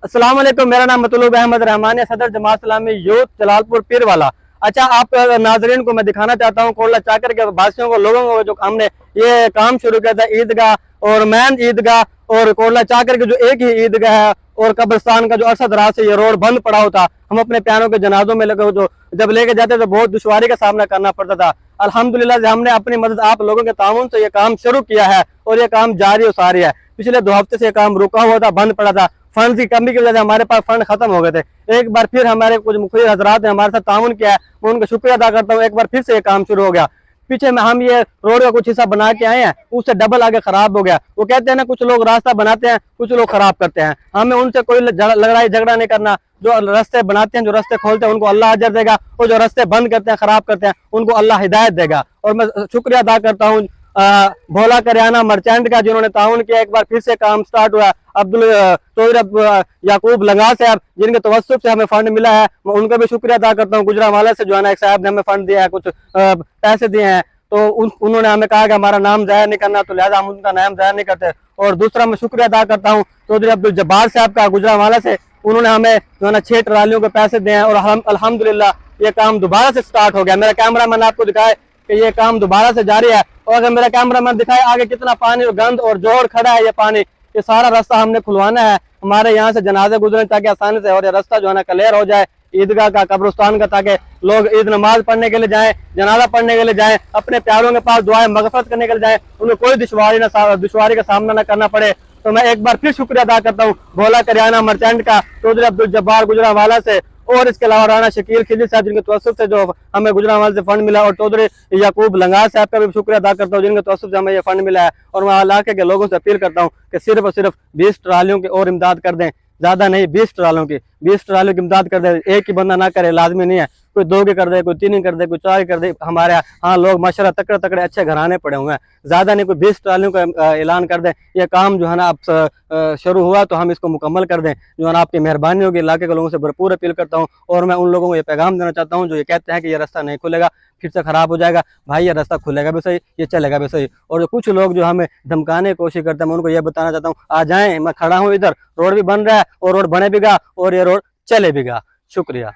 अस्सलाम वालेकुम, मेरा नाम मतलूब अहमद रहमान, सदर जमात इस्लामी यूथ जलालपुर पीर वाला। अच्छा, आप नाजरीन को मैं दिखाना चाहता हूँ कोटला चाकर के वासियों को, लोगों को, जो हमने ये काम शुरू किया था ईदगाह और मैन ईदगाह और कोटला चाकर की जो एक ही ईदगाह है और कब्रिस्तान का जो अरसा दराज से ये रोड बंद पड़ा होता, हम अपने प्यारों के जनाजों में लगे जो जब लेके जाते तो बहुत दुश्वारी का सामना करना पड़ता था। अल्हम्दुलिल्लाह से हमने अपनी मदद आप लोगों के ताउन से ये काम शुरू किया है और ये काम जारी और सारी है। पिछले 2 हफ्ते से ये काम रुका हुआ था, बंद पड़ा था, फंड की कमी की वजह से हमारे पास फंड खत्म हो गए थे। एक बार फिर हमारे कुछ मुखिर हजरात ने हमारे साथ ताउन किया है, मैं उनका शुक्रिया अदा करता हूँ। एक बार फिर से ये काम शुरू हो गया। पीछे में हम ये रोड का कुछ हिस्सा बना के आए हैं, उससे डबल आगे खराब हो गया। वो कहते हैं ना, कुछ लोग रास्ता बनाते हैं, कुछ लोग खराब करते हैं। हमें उनसे कोई लड़ाई झगड़ा नहीं करना। जो रास्ते बनाते हैं, जो रास्ते खोलते हैं, उनको अल्लाह अजर देगा, और जो रास्ते बंद करते हैं, खराब करते हैं, उनको अल्लाह हिदायत देगा। और मैं शुक्रिया अदा करता हूँ भोला करियाना मर्चेंट का, जिन्होंने ताउन किया। एक बार फिर से काम स्टार्ट हुआ। अब्दुल चौधरी याकूब लंगा साहब, जिनके तवस्सुब से हमें फंड मिला है, मैं उनका भी शुक्रिया अदा करता हूँ। गुजरांवाला से जो है ना, एक साहब ने हमें फंड दिया है, कुछ पैसे दिए हैं, तो उन्होंने हमें कहा कि हमारा नाम जाया नहीं करना, तो लिहाजा हम उनका नाम जाया नहीं करते। और दूसरा मैं शुक्रिया अदा करता हूँ चौधरी अब्दुल जब्बार साहब का, गुजरांवाला से। उन्होंने हमें जो है ना 6 ट्रालियों के पैसे दिए हैं और हम अल्हम्दुलिल्लाह ये काम दोबारा से स्टार्ट हो गया। मेरा कैमरामैन आपको दिखाए कि ये काम दोबारा से जारी है। और अगर मेरा कैमरामैन दिखाए आगे कितना पानी और गंद और जोर खड़ा है, ये पानी, ये सारा रास्ता हमने खुलवाना है हमारे यहाँ से जनाजे गुजरे, ताकि आसानी से और ये रास्ता जो है ना क्लियर हो जाए ईदगाह का, कब्रिस्तान का, ताकि लोग ईद नमाज पढ़ने के लिए जाएं, जनाजा पढ़ने के लिए जाएं, अपने प्यारों के पास दुआएं मगफरत करने के लिए जाएं, उन्हें कोई दुश्वारी का सामना न करना पड़े। तो मैं एक बार फिर शुक्रिया अदा करता हूँ भोला करियाना मर्चेंट का, चौधरी अब्दुल जब्बार गुजरांवाला से, और इसके अलावा राना शकील खिजी साहब, जिनके तवस्सुब से जो हमें गुजरांवाला से फंड मिला, और चौधरी याकूब लंगा साहब का भी शुक्रिया अदा करता हूँ, जिनके तवस्सुब से हमें ये फंड मिला है। और मैं इलाके के लोगों से अपील करता हूँ कि सिर्फ और सिर्फ 20 ट्रालियों की और इमदाद कर दें, ज्यादा नहीं, 20 ट्रालियों की, 20 ट्रालियों की इमदाद कर दे। एक ही बंदा ना करे, लाजमी नहीं है, कोई 2 की कर दे, कोई 3 की कर दे, कोई 4 की कर दे। हमारे यहाँ लोग माशाल्लाह तकड़े तकड़े अच्छे घराने पड़े हुए हैं, ज्यादा नहीं, कोई 20 ट्रालियों का ऐलान कर दें। ये काम जो है ना अब शुरू हुआ तो हम इसको मुकम्मल कर दें, जो है ना आपकी मेहरबानी होगी। इलाके के लोगों से भरपूर अपील करता हूँ। और मैं उन लोगों को ये पैगाम देना चाहता हूँ जो ये कहते हैं कि ये रास्ता नहीं खुलेगा, फिर से खराब हो जाएगा। भाई, ये रास्ता खुलेगा भी सही, ये चलेगा भी सही। और जो कुछ लोग जो हमें धमकाने की कोशिश करते हैं, मैं उनको ये बताना चाहता हूँ, आ जाएं, मैं खड़ा हूँ इधर, रोड भी बन रहा है और रोड बने भी गा और ये रोड चले भी गा। शुक्रिया।